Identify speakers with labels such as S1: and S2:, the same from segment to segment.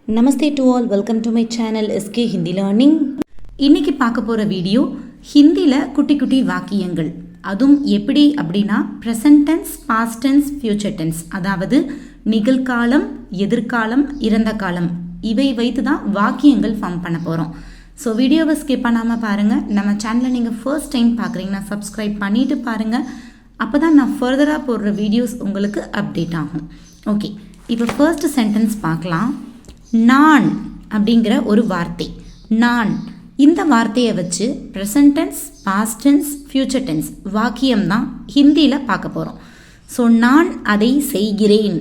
S1: Namaste to all, welcome to my channel SK Hindi learning. இன்னைக்கு பார்க்க போகிற வீடியோ ஹிந்தியில் குட்டி குட்டி வாக்கியங்கள். அதுவும் எப்படி அப்படின்னா present tense, past tense, future tense, அதாவது நிகழ்காலம், எதிர்காலம், இறந்த காலம், இவை வைத்து தான் வாக்கியங்கள் ஃபார்ம் பண்ண போகிறோம். ஸோ வீடியோவை ஸ்கிப் பண்ணாமல் பாருங்கள். நம்ம சேனலை நீங்கள் ஃபர்ஸ்ட் டைம் பார்க்குறீங்கன்னா சப்ஸ்கிரைப் பண்ணிவிட்டு பாருங்கள். அப்போ தான் நான் ஃபர்தராக போடுற வீடியோஸ் உங்களுக்கு அப்டேட் ஆகும். ஓகே, இப்போ ஃபர்ஸ்ட் சென்டென்ஸ் பார்க்கலாம். நான் அப்படிங்கிற ஒரு வார்த்தை. நான் இந்த வார்த்தையை வச்சு present tense, past tense, future tense வாக்கியம் தான் ஹிந்தியில் பார்க்க போகிறோம். ஸோ நான் அதை செய்கிறேன்,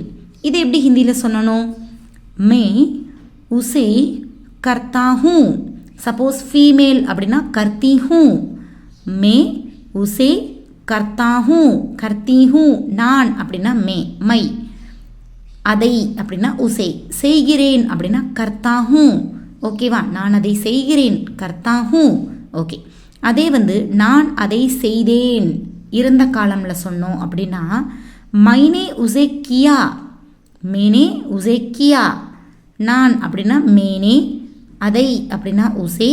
S1: இதை எப்படி ஹிந்தியில் சொல்லணும்? மே உசே கர்த்தா ஹூ. சப்போஸ் ஃபீமேல் அப்படின்னா கர்த்தி ஹூ. மே உசே கர்த்தா ஹூ, கர்த்தி ஹூ. நான் அப்படின்னா மே, மை. அதை அப்படின்னா உசே, செய்கிறேன் அப்படின்னா கர்த்தா ஹூ. ஓகேவா? நான் அதை செய்கிறேன், கர்த்தா ஹூ. ஓகே, அதே நான் அதை செய்தேன் இறந்த காலமில் சொன்னோம் அப்படின்னா மைனே உசே கியா, மேனே உசே கியா. நான் அப்படின்னா மேனே, அதை அப்படின்னா உசே,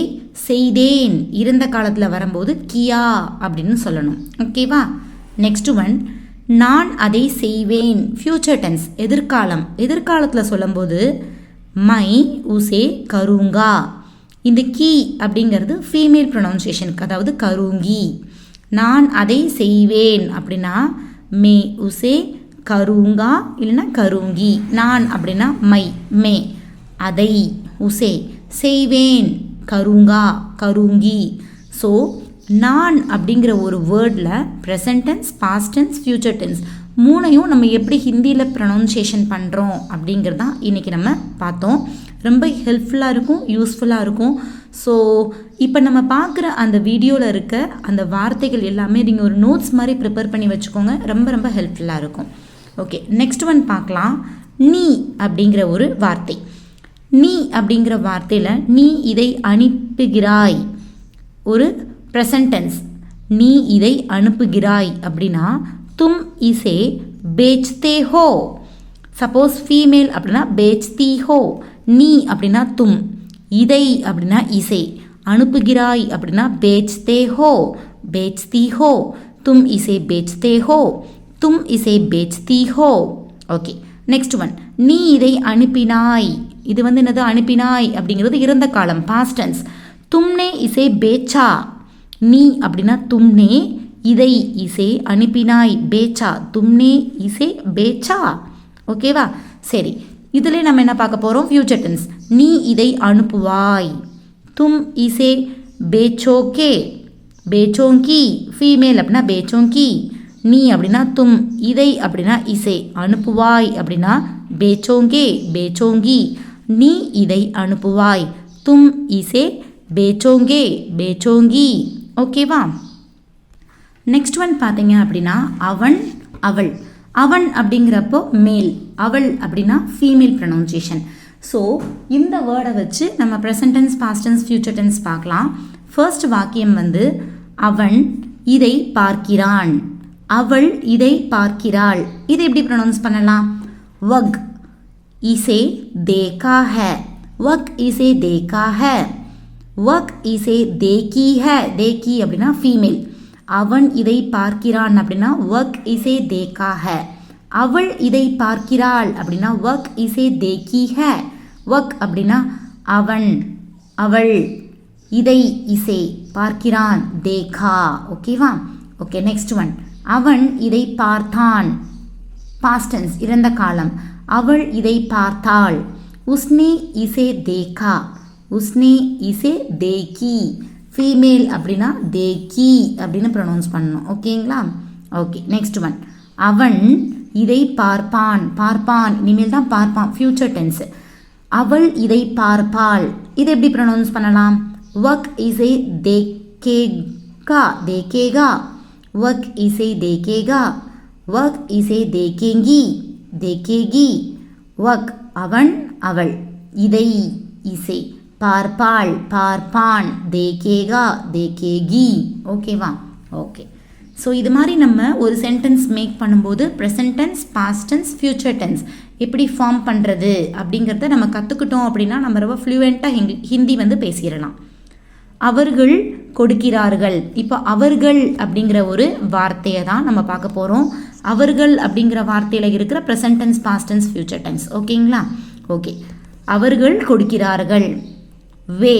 S1: செய்தேன் இறந்த காலத்தில் வரும்போது கியா அப்படின்னு சொல்லணும். ஓகேவா? நெக்ஸ்ட் ஒன், நான் அதை செய்வேன் ஃபியூச்சர் டென்ஸ், எதிர்காலம். எதிர்காலத்தில் சொல்லும்போது மை உசே கருங்கா. இந்த கீ அப்படிங்கிறது ஃபீமேல் ப்ரொனவுன்சியேஷனுக்கு, அதாவது கருங்கி. நான் அதை செய்வேன் அப்படின்னா மே உசே கருங்கா, இல்லைன்னா கருங்கி. நான் அப்படின்னா மை, மே. அதை உசே, செய்வேன், கருங்கா, கருங்கி. ஸோ நான் அப்படிங்கிற ஒரு வேர்டில் present tense, past tense, future tense மூணையும் நம்ம எப்படி ஹிந்தியில் ப்ரொனவுன்சியேஷன் பண்ணுறோம் அப்படிங்கிறது தான் இன்றைக்கி நம்ம பார்த்தோம். ரொம்ப ஹெல்ப்ஃபுல்லாக இருக்கும், யூஸ்ஃபுல்லாக இருக்கும். ஸோ இப்போ நம்ம பார்க்குற அந்த வீடியோவில் இருக்க அந்த வார்த்தைகள் எல்லாமே நீங்கள் ஒரு நோட்ஸ் மாதிரி ப்ரிப்பேர் பண்ணி வச்சுக்கோங்க. ரொம்ப ரொம்ப ஹெல்ப்ஃபுல்லாக இருக்கும். ஓகே, நெக்ஸ்ட் ஒன் பார்க்கலாம். நீ அப்படிங்கிற ஒரு வார்த்தை. நீ அப்படிங்கிற வார்த்தையில் நீ இதை அனுப்புகிறாய், ஒரு ப்ரெசன்ட் டென்ஸ். நீ இதை அனுப்புகிறாய் அப்படின்னா தும் இசே பேச்தே ஹோ. சப்போஸ் ஃபீமேல் அப்படின்னா பேச்தி ஹோ. நீ அப்படின்னா தும், இதை அப்படின்னா இசை, அனுப்புகிறாய் அப்படின்னா பேச்தே ஹோ, பேச்தி ஹோ. தும் இசே பேச்தே ஹோ, தும் இசே பேச்தி ஹோ. ஓகே, நெக்ஸ்ட் ஒன், நீ இதை அனுப்பினாய். இது என்னது? அனுப்பினாய் அப்படிங்கிறது இறந்த காலம், பாஸ்ட் டென்ஸ். தும்னே இசே பேச்சா. நீ அப்படின்னா தும்னே, இதை இசே, அனுப்பினாய் பேச்சா, தும்னே இசே பேச்சா. ஓகேவா? சரி, இதில் நம்ம என்ன பார்க்க போகிறோம்? Future tense. நீ இதை அனுப்புவாய். தும் இசே பேச்சோகே, பேச்சோங்கி. ஃபீமேல் அப்படின்னா பேச்சோங்கி. நீ அப்படின்னா தும், இதை அப்படின்னா இசை, அனுப்புவாய் அப்படின்னா பேச்சோங்கே, பேச்சோங்கி. நீ இதை அனுப்புவாய், தும் இசே பேச்சோங்கே, பேச்சோங்கி. ஓகேவா? நெக்ஸ்ட் ஒன் பார்த்தீங்க அப்படின்னா அவன், அவள். அவன் அப்படிங்கிறப்போ மேல், அவள் அப்படின்னா ஃபீமேல் ப்ரொனவுன்சியேஷன். ஸோ இந்த வேர்டை வச்சு நம்ம present tense, past tense, future tense பார்க்கலாம். ஃபர்ஸ்ட் வாக்கியம் அவன் இதை பார்க்கிறான், அவள் இதை பார்க்கிறாள். இதை எப்படி ப்ரொனவுன்ஸ் பண்ணலாம்? வக் இசே தேகா ஹை, வக் இசே தேகா ஹை. வக் இசே தேக்கி ஹை, தேக்கி அப்படின்னா ஃபீமேல். அவன் இதை பார்க்கிறான் அப்படின்னா வக் இசே தேக்கா ஹை. அவள் இதை பார்க்கிறாள் அப்படின்னா வக் இசே தேக்கி ஹை. வக் அப்படின்னா அவன், அவள். இதை இசே, பார்க்கிறான், தேக்கா. ஓகேவா? ஓகே, நெக்ஸ்ட் ஒன், அவன் இதை பார்த்தான், பாஸ்ட் டென்ஸ், இறந்த காலம். அவள் இதை பார்த்தாள். உஸ்னே இசே தேக்கா, உஸ்னே இசே தேக்கி. ஃபீமேல் அப்படின்னா தேக்கி அப்படின்னு ப்ரொனவுன்ஸ் பண்ணணும். ஓகேங்களா? ஓகே, நெக்ஸ்ட் ஒன், அவன் இதை பார்ப்பான், பார்ப்பான், இனிமேல் தான் பார்ப்பான், ஃபியூச்சர் டென்ஸ். அவள் இதை பார்ப்பாள். இதை எப்படி ப்ரொனவுன்ஸ் பண்ணலாம்? வக் இசே தேக்கேகா, தேக்கேகா. वक इसे देखेगा, वक इसे देखेंगी, देखेगी. वक அவன், அவள். இதை இசை, பார்ப்பாள், பார்ப்பான், தேக்கேகா, தேக்கேகி. ஓகேவா? ஓகே. ஸோ இது மாதிரி நம்ம ஒரு சென்டென்ஸ் மேக் பண்ணும்போது present tense, past tense, future tense எப்படி ஃபார்ம் பண்ணுறது அப்படிங்கிறத நம்ம கற்றுக்கிட்டோம் அப்படின்னா நம்ம ரொம்ப ஃப்ளூயண்ட்டாக ஹிந்தி வந்து பேசிடலாம். அவர்கள் கொடுக்கிறார்கள். இப்போ அவர்கள் அப்படிங்கிற ஒரு வார்த்தையை தான் நம்ம பார்க்க போகிறோம். அவர்கள் அப்படிங்கிற வார்த்தையில் இருக்கிற present tense, past tense, future tense. ஓகேங்களா? ஓகே. அவர்கள் கொடுக்கிறார்கள். வே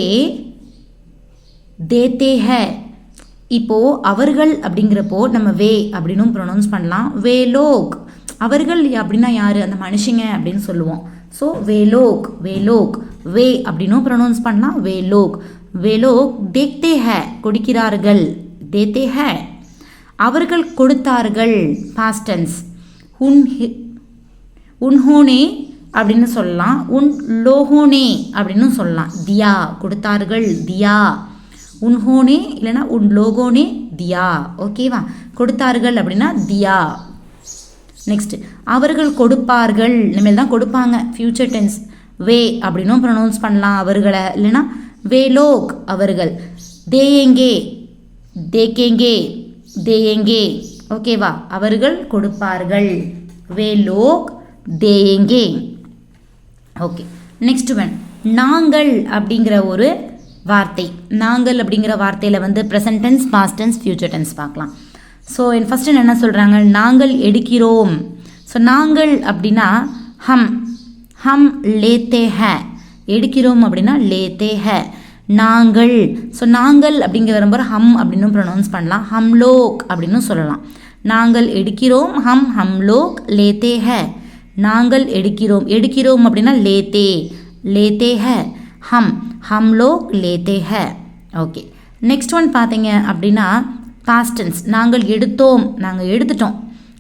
S1: தேத்தே ஹே. இப்போது அவர்கள் அப்படிங்கிறப்போ நம்ம வே அப்படின்னும் ப்ரொனவுன்ஸ் பண்ணலாம். வே லோக். அவர்கள் அப்படின்னா யார்? அந்த மனுஷங்க அப்படின்னு சொல்லுவோம். ஸோ வே லோக், வே லோக். வே அப்படின்னும் ப்ரொனவுன்ஸ் பண்ணலாம். வே லோக். வே லோக் தேக்தே ஹே. கொடுக்கிறார்கள். தேத்தே ஹே. அவர்கள் கொடுத்தார்கள். Past tense. உன்ஹோனே அப்படின்னு சொல்லலாம். உன் லோஹோனே அப்படின்னு சொல்லலாம். தியா கொடுத்தார்கள். தியா. உன்ஹோனே இல்லைனா உன் லோகோனே தியா. ஓகேவா? கொடுத்தார்கள் அப்படின்னா தியா. நெக்ஸ்ட் அவர்கள் கொடுப்பார்கள். இனிமேல் தான் கொடுப்பாங்க. Future tense. வே அப்படின்னும் ப்ரொனவுன்ஸ் பண்ணலாம் அவர்களை. இல்லைனா வே லோக் அவர்கள். தேயேங்கே, தேக்கேங்கே, தேயேங்கே. ஓகேவா? அவர்கள் கொடுப்பார்கள். வே லோக் தேயேங்கே. ஓகே. நெக்ஸ்ட் ஒன் நாங்கள் அப்படிங்கிற ஒரு வார்த்தை. நாங்கள் அப்படிங்கிற வார்த்தையில் வந்து present tense, past tense, future tense பார்க்கலாம். ஸோ ஃபஸ்ட்டு என்ன சொல்கிறாங்க? நாங்கள் எடுக்கிறோம். ஸோ நாங்கள் அப்படின்னா ஹம், ஹம் லேத்தே ஹே. எடுக்கிறோம் அப்படின்னா லேத்தே ஹே. நாங்கள். ஸோ நாங்கள் அப்படிங்கிற வரும்போது ஹம் அப்படின்னு ப்ரொனவுன்ஸ் பண்ணலாம். ஹம் லோக் அப்படின்னு சொல்லலாம். நாங்கள் எடுக்கிறோம். ஹம், ஹம் லோக் லேத்தே ஹே. நாங்கள் எடுக்கிறோம். எடுக்கிறோம் அப்படின்னா லேத்தே, லேத்தே ஹே. ஹம், ஹம் லோக் லேத்தே ஹே. ஓகே. நெக்ஸ்ட் ஒன் பார்த்தீங்க அப்படின்னா பாஸ்ட் டென்ஸ். நாங்கள் எடுத்தோம், நாங்கள் எடுத்துட்டோம்.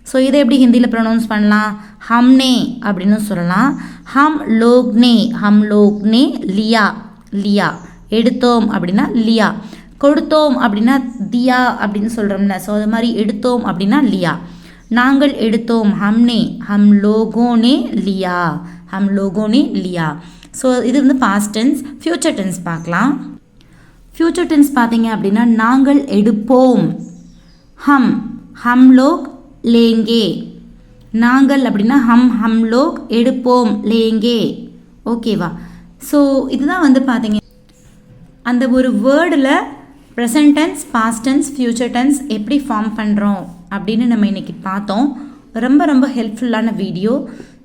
S1: ஸோ இதை எப்படி ஹிந்தியில் ப்ரொனவுன்ஸ் பண்ணலாம்? ஹம்னே அப்படின்னு சொல்லலாம். ஹம் லோக்னே, ஹம் லோக்னே லியா, லியா. எடுத்தோம் அப்படின்னா லியா. கொடுத்தோம் அப்படின்னா தியா அப்படின்னு சொல்கிறோம்ல. ஸோ அது மாதிரி எடுத்தோம் அப்படின்னா லியா. நாங்கள் எடுத்தோம். ஹம்னே, ஹம் லோகோனே லியா, ஹம் லோகோனே லியா. ஸோ இது வந்து பாஸ்ட் டென்ஸ். ஃபியூச்சர் டென்ஸ் பார்க்கலாம். ஃபியூச்சர் டென்ஸ் பார்த்தீங்க அப்படின்னா நாங்கள் எடுப்போம். ஹம், ஹம் லோக் லேங்கே. நாங்கள் அப்படின்னா ஹம், ஹம் லோக். எடுப்போம் லேங்கே. ஓகேவா? ஸோ இதுதான் வந்து பார்த்தீங்க அந்த ஒரு வேர்டில் present tense, past tense, future tense எப்படி ஃபார்ம் பண்ணுறோம் அப்படின்னு நம்ம இன்றைக்கி பார்த்தோம். ரொம்ப ரொம்ப ஹெல்ப்ஃபுல்லான வீடியோ.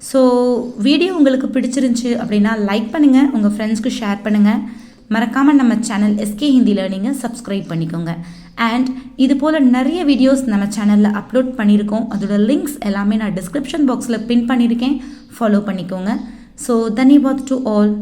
S1: ஸோ வீடியோ உங்களுக்கு பிடிச்சிருந்துச்சி அப்படின்னா லைக் பண்ணுங்கள், உங்கள் ஃப்ரெண்ட்ஸ்க்கு ஷேர் பண்ணுங்கள். மறக்காமல் நம்ம சேனல் எஸ்கே ஹிந்தி லேர்னிங்கை சப்ஸ்கிரைப் பண்ணிக்கோங்க. அண்ட் இது போல் நிறைய வீடியோஸ் நம்ம சேனலில் அப்லோட் பண்ணியிருக்கோம். அதோட லிங்க்ஸ் எல்லாமே நான் டிஸ்கிரிப்ஷன் பாக்ஸில் பின் பண்ணியிருக்கேன். ஃபாலோ பண்ணிக்கோங்க. So dhanyavad to all.